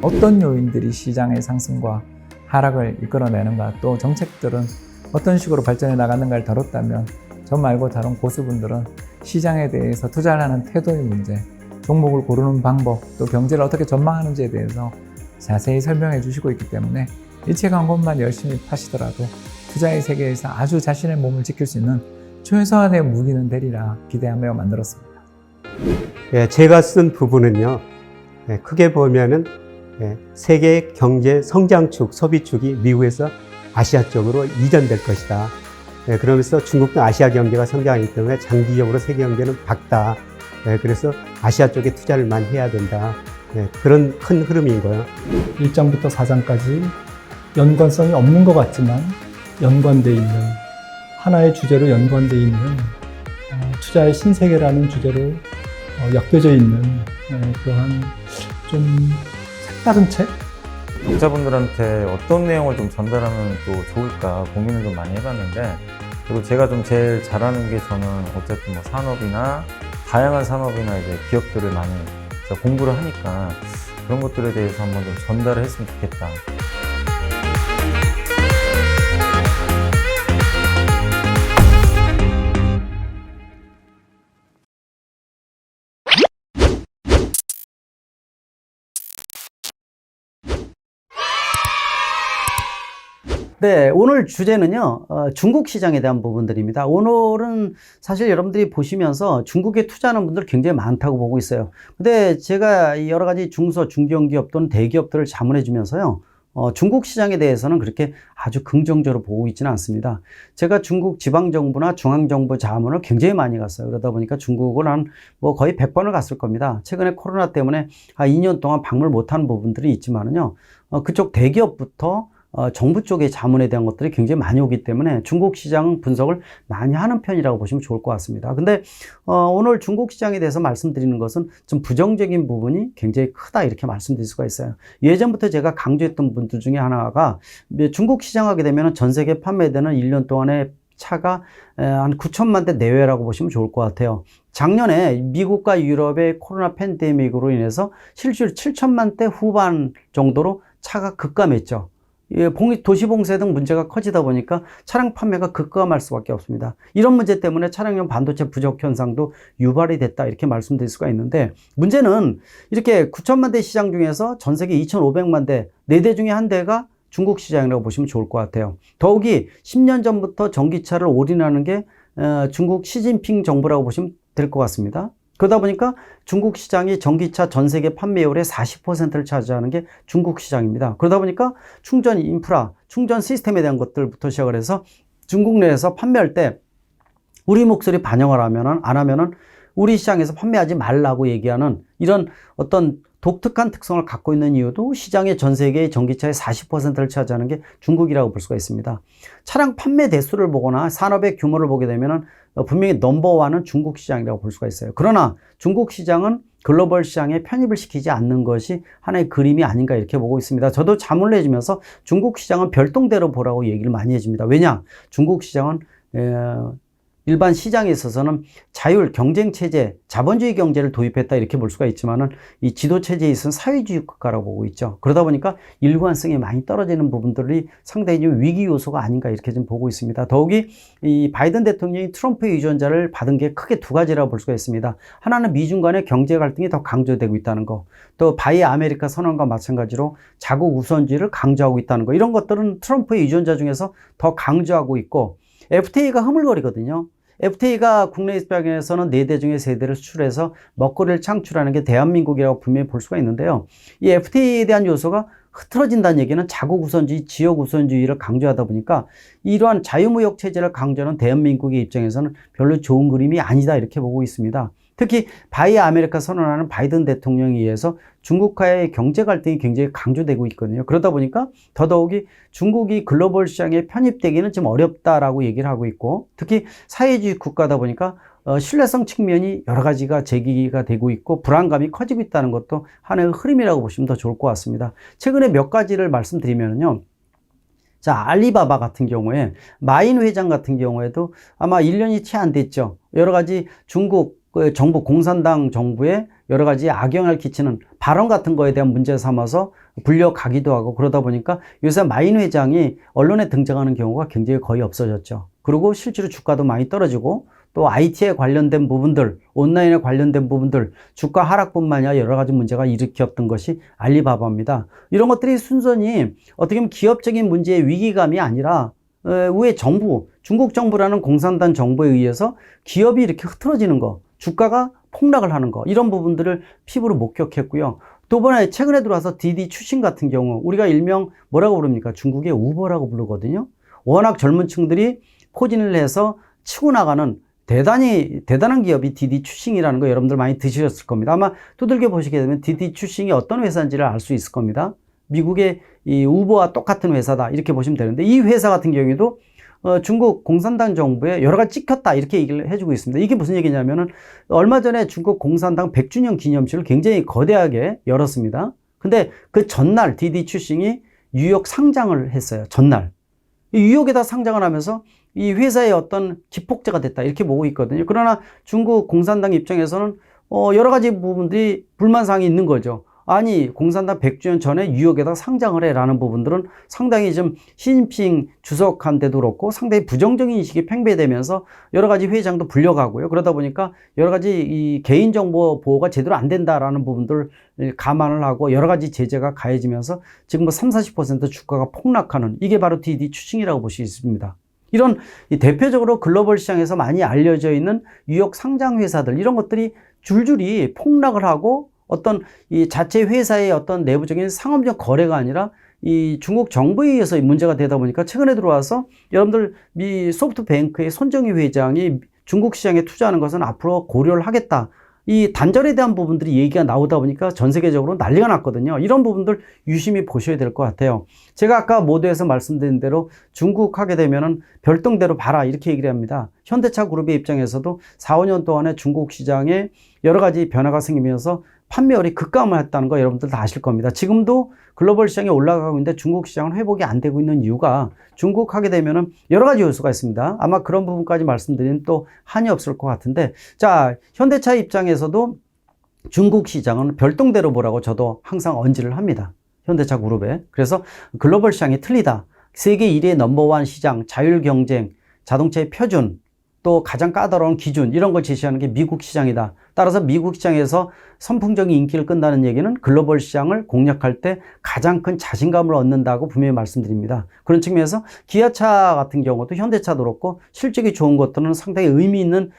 어떤 요인들이 시장의 상승과 하락을 이끌어내는가, 또 정책들은 어떤 식으로 발전해 나가는가를 다뤘다면 저 말고 다른 고수분들은 시장에 대해서 투자를 하는 태도의 문제, 종목을 고르는 방법, 또 경제를 어떻게 전망하는지에 대해서 자세히 설명해 주시고 있기 때문에 이 책 한 권만 열심히 파시더라도 투자의 세계에서 아주 자신의 몸을 지킬 수 있는 최소한의 무기는 되리라 기대하며 만들었습니다. 제가 쓴 부분은요, 크게 보면은 세계 경제 성장축, 소비축이 미국에서 아시아 쪽으로 이전될 것이다. 그러면서 중국도 아시아 경제가 성장하기 때문에 장기적으로 세계 경제는 밝다. 그래서 아시아 쪽에 투자를 많이 해야 된다. 그런 큰 흐름인 거예요. 1장부터 4장까지 연관성이 없는 것 같지만 연관되어 있는, 하나의 주제로 연관되어 있는 투자의 신세계라는 주제로 엮여져 있는 그러한 좀 색다른 책? 독자분들한테 어떤 내용을 좀 전달하면 또 좋을까 고민을 좀 많이 해봤는데, 그리고 제가 좀 제일 잘하는 게, 저는 어쨌든 뭐 산업이나 다양한 산업이나 이제 기업들을 많이 공부를 하니까 그런 것들에 대해서 한번 좀 전달을 했으면 좋겠다. 네, 오늘 주제는요, 중국 시장에 대한 부분들입니다. 오늘은 사실 여러분들이 보시면서 중국에 투자하는 분들 굉장히 많다고 보고 있어요. 근데 제가 여러 가지 중소, 중견기업 또는 대기업들을 자문해 주면서요, 중국 시장에 대해서는 그렇게 아주 긍정적으로 보고 있지는 않습니다. 제가 중국 지방정부나 중앙정부 자문을 굉장히 많이 갔어요. 그러다 보니까 중국을 한 거의 100번을 갔을 겁니다. 최근에 코로나 때문에 2년 동안 방문을 못한 부분들이 있지만은요, 그쪽 대기업부터 정부 쪽의 자문에 대한 것들이 굉장히 많이 오기 때문에 중국 시장 분석을 많이 하는 편이라고 보시면 좋을 것 같습니다. 근데 오늘 중국 시장에 대해서 말씀드리는 것은 좀 부정적인 부분이 굉장히 크다, 이렇게 말씀드릴 수가 있어요. 예전부터 제가 강조했던 분들 중에 하나가, 중국 시장 하게 되면 전 세계 판매되는 1년 동안의 차가 한 9천만 대 내외라고 보시면 좋을 것 같아요. 작년에 미국과 유럽의 코로나 팬데믹으로 인해서 실질 7천만 대 후반 정도로 차가 급감했죠. 도시봉쇄 등 문제가 커지다 보니까 차량 판매가 급감할 수밖에 없습니다. 이런 문제 때문에 차량용 반도체 부족 현상도 유발이 됐다, 이렇게 말씀드릴 수가 있는데, 문제는 이렇게 9천만 대 시장 중에서 전 세계 2,500만 대, 4대 중에 한 대가 중국 시장이라고 보시면 좋을 것 같아요. 더욱이 10년 전부터 전기차를 올인하는 게 중국 시진핑 정부라고 보시면 될 것 같습니다. 그러다 보니까 중국 시장이 전기차 전 세계 판매율의 40%를 차지하는 게 중국 시장입니다. 그러다 보니까 충전 인프라, 충전 시스템에 대한 것들부터 시작을 해서 중국 내에서 판매할 때 우리 목소리 반영을 하면은, 안 하면은 우리 시장에서 판매하지 말라고 얘기하는 이런 어떤 독특한 특성을 갖고 있는 이유도 시장의 전 세계의 전기차의 40%를 차지하는 게 중국이라고 볼 수가 있습니다. 차량 판매 대수를 보거나 산업의 규모를 보게 되면은 분명히 넘버원은 중국 시장이라고 볼 수가 있어요. 그러나 중국 시장은 글로벌 시장에 편입을 시키지 않는 것이 하나의 그림이 아닌가, 이렇게 보고 있습니다. 저도 자문을 해주면서 중국 시장은 별동대로 보라고 얘기를 많이 해줍니다. 왜냐? 중국 시장은 일반 시장에 있어서는 자율 경쟁 체제, 자본주의 경제를 도입했다, 이렇게 볼 수가 있지만은 이 지도 체제에 있어서는 사회주의 국가라고 보고 있죠. 그러다 보니까 일관성이 많이 떨어지는 부분들이 상당히 좀 위기 요소가 아닌가, 이렇게 좀 보고 있습니다. 더욱이 이 바이든 대통령이 트럼프의 유전자를 받은 게 크게 두 가지라고 볼 수가 있습니다. 하나는 미중 간의 경제 갈등이 더 강조되고 있다는 거, 또 바이 아메리카 선언과 마찬가지로 자국 우선주의를 강조하고 있다는 거, 이런 것들은 트럼프의 유전자 중에서 더 강조하고 있고, FTA가 흐물거리거든요. FTA가 국내 입장에서는 4대 중에 3대를 수출해서 먹거리를 창출하는 게 대한민국이라고 분명히 볼 수가 있는데요. 이 FTA에 대한 요소가 흐트러진다는 얘기는 자국 우선주의, 지역 우선주의를 강조하다 보니까 이러한 자유무역 체제를 강조하는 대한민국의 입장에서는 별로 좋은 그림이 아니다, 이렇게 보고 있습니다. 특히 바이 아메리카 선언하는 바이든 대통령에 의해서 중국과의 경제 갈등이 굉장히 강조되고 있거든요. 그러다 보니까 더더욱이 중국이 글로벌 시장에 편입되기는 좀 어렵다라고 얘기를 하고 있고, 특히 사회주의 국가다 보니까 신뢰성 측면이 여러 가지가 제기가 되고 있고 불안감이 커지고 있다는 것도 하나의 흐름이라고 보시면 더 좋을 것 같습니다. 최근에 몇 가지를 말씀드리면요. 자, 알리바바 같은 경우에 마인 회장 같은 경우에도 아마 1년이 채 안 됐죠. 여러 가지 중국 그 정부, 공산당 정부에 여러 가지 악영향을 끼치는 발언 같은 거에 대한 문제 삼아서 불려가기도 하고 그러다 보니까 요새 마인 회장이 언론에 등장하는 경우가 굉장히 거의 없어졌죠. 그리고 실제로 주가도 많이 떨어지고 또 IT에 관련된 부분들, 온라인에 관련된 부분들, 주가 하락뿐만 아니라 여러 가지 문제가 일으켰던 것이 알리바바입니다. 이런 것들이 순전히 어떻게 보면 기업적인 문제의 위기감이 아니라 왜 정부, 중국 정부라는 공산당 정부에 의해서 기업이 이렇게 흐트러지는 거, 주가가 폭락을 하는 거, 이런 부분들을 피부로 목격했고요. 또 번에 최근에 들어와서 디디 추신 같은 경우 우리가 일명 뭐라고 부릅니까? 중국의 우버라고 부르거든요. 워낙 젊은 층들이 포진을 해서 치고 나가는 대단한 기업이 디디 추싱이라는 거 여러분들 많이 드셨을 겁니다. 아마 두들겨 보시게 되면 디디 추싱이 어떤 회사인지를 알 수 있을 겁니다. 미국의 이 우버와 똑같은 회사다 이렇게 보시면 되는데 이 회사 같은 경우에도 중국 공산당 정부에 여러 가지 찍혔다 이렇게 얘기를 해주고 있습니다. 이게 무슨 얘기냐면은 얼마 전에 중국 공산당 100주년 기념식을 굉장히 거대하게 열었습니다. 근데 그 전날 디디 추싱이 뉴욕 상장을 했어요. 전날. 뉴욕에다 상장을 하면서 이 회사의 어떤 기폭제가 됐다 이렇게 보고 있거든요. 그러나 중국 공산당 입장에서는 여러 가지 부분들이 불만사항이 있는 거죠. 아니 공산당 100주년 전에 뉴욕에다 상장을 해라는 부분들은 상당히 좀 시진핑 주석한테도 그렇고 상당히 부정적인 인식이 팽배되면서 여러 가지 회장도 불려가고요. 그러다 보니까 여러 가지 이 개인정보 보호가 제대로 안 된다라는 부분들을 감안을 하고 여러 가지 제재가 가해지면서 지금 뭐 30~40% 주가가 폭락하는 이게 바로 디디 추싱이라고 볼 수 있습니다. 이런 대표적으로 글로벌 시장에서 많이 알려져 있는 뉴욕 상장 회사들 이런 것들이 줄줄이 폭락을 하고 어떤 이 자체 회사의 어떤 내부적인 상업적 거래가 아니라 이 중국 정부에 의해서 문제가 되다 보니까 최근에 들어와서 여러분들 미 소프트뱅크의 손정희 회장이 중국 시장에 투자하는 것은 앞으로 고려를 하겠다. 이 단절에 대한 부분들이 얘기가 나오다 보니까 전 세계적으로 난리가 났거든요. 이런 부분들 유심히 보셔야 될 것 같아요. 제가 아까 모두에서 말씀드린 대로 중국 하게 되면은 별동대로 봐라 이렇게 얘기를 합니다. 현대차 그룹의 입장에서도 4~5년 동안에 중국 시장에 여러 가지 변화가 생기면서 판매율이 급감을 했다는 거 여러분들 다 아실 겁니다. 지금도 글로벌 시장에 올라가고 있는데 중국 시장은 회복이 안 되고 있는 이유가 중국 하게 되면은 여러 가지 요소가 있습니다. 아마 그런 부분까지 말씀드리면 또 한이 없을 것 같은데 자, 현대차 입장에서도 중국 시장은 별동대로 보라고 저도 항상 언지를 합니다. 현대차 그룹에. 그래서 글로벌 시장이 틀리다. 세계 1위의 넘버원 시장, 자율 경쟁, 자동차의 표준, 또 가장 까다로운 기준 이런 걸 제시하는 게 미국 시장이다. 따라서 미국 시장에서 선풍적인 인기를 끈다는 얘기는 글로벌 시장을 공략할 때 가장 큰 자신감을 얻는다고 분명히 말씀드립니다. 그런 측면에서 기아차 같은 경우도 현대차도 그렇고 실적이 좋은 것들은 상당히 의미 있는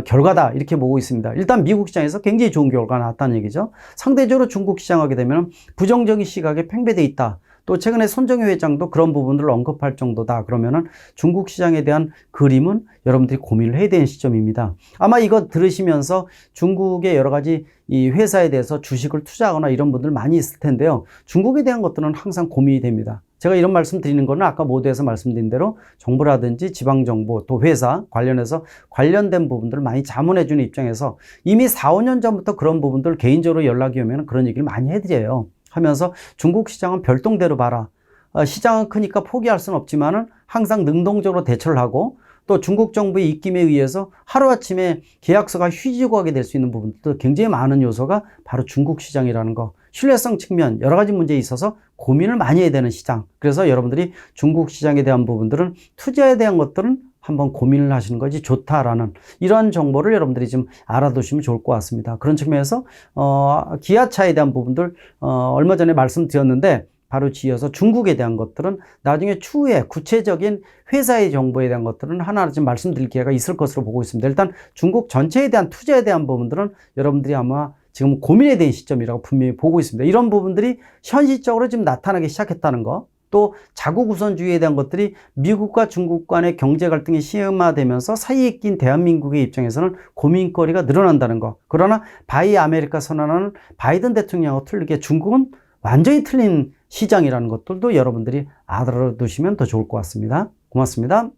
결과다 이렇게 보고 있습니다. 일단 미국 시장에서 굉장히 좋은 결과가 나왔다는 얘기죠. 상대적으로 중국 시장하게 되면 부정적인 시각에 팽배돼 있다. 또 최근에 손정희 회장도 그런 부분들을 언급할 정도다. 그러면은 중국 시장에 대한 그림은 여러분들이 고민을 해야 되는 시점입니다. 아마 이거 들으시면서 중국의 여러 가지 이 회사에 대해서 주식을 투자하거나 이런 분들 많이 있을 텐데요. 중국에 대한 것들은 항상 고민이 됩니다. 제가 이런 말씀 드리는 거는 아까 모두에서 말씀드린 대로 정부라든지 지방정부 또 회사 관련해서 관련된 부분들을 많이 자문해 주는 입장에서 이미 4~5년 전부터 그런 부분들 개인적으로 연락이 오면 그런 얘기를 많이 해드려요. 하면서 중국 시장은 별동대로 봐라. 시장은 크니까 포기할 수는 없지만은 항상 능동적으로 대처를 하고 또 중국 정부의 입김에 의해서 하루아침에 계약서가 휘지고 하게 될 수 있는 부분도 굉장히 많은 요소가 바로 중국 시장이라는 거. 신뢰성 측면 여러 가지 문제에 있어서 고민을 많이 해야 되는 시장. 그래서 여러분들이 중국 시장에 대한 부분들은 투자에 대한 것들은 한번 고민을 하시는 것이 좋다라는 이런 정보를 여러분들이 좀 알아두시면 좋을 것 같습니다. 그런 측면에서 기아차에 대한 부분들 얼마 전에 말씀드렸는데 바로 지어서 중국에 대한 것들은 나중에 추후에 구체적인 회사의 정보에 대한 것들은 하나하나 좀 말씀드릴 기회가 있을 것으로 보고 있습니다. 일단 중국 전체에 대한 투자에 대한 부분들은 여러분들이 아마 지금 고민에 대한 시점이라고 분명히 보고 있습니다. 이런 부분들이 현실적으로 지금 나타나기 시작했다는 거. 또 자국 우선주의에 대한 것들이 미국과 중국 간의 경제 갈등이 심화되면서 사이에 낀 대한민국의 입장에서는 고민거리가 늘어난다는 거. 그러나 바이 아메리카 선언하는 바이든 대통령하고 틀리게 중국은 완전히 틀린 시장이라는 것들도 여러분들이 알아두시면 더 좋을 것 같습니다. 고맙습니다.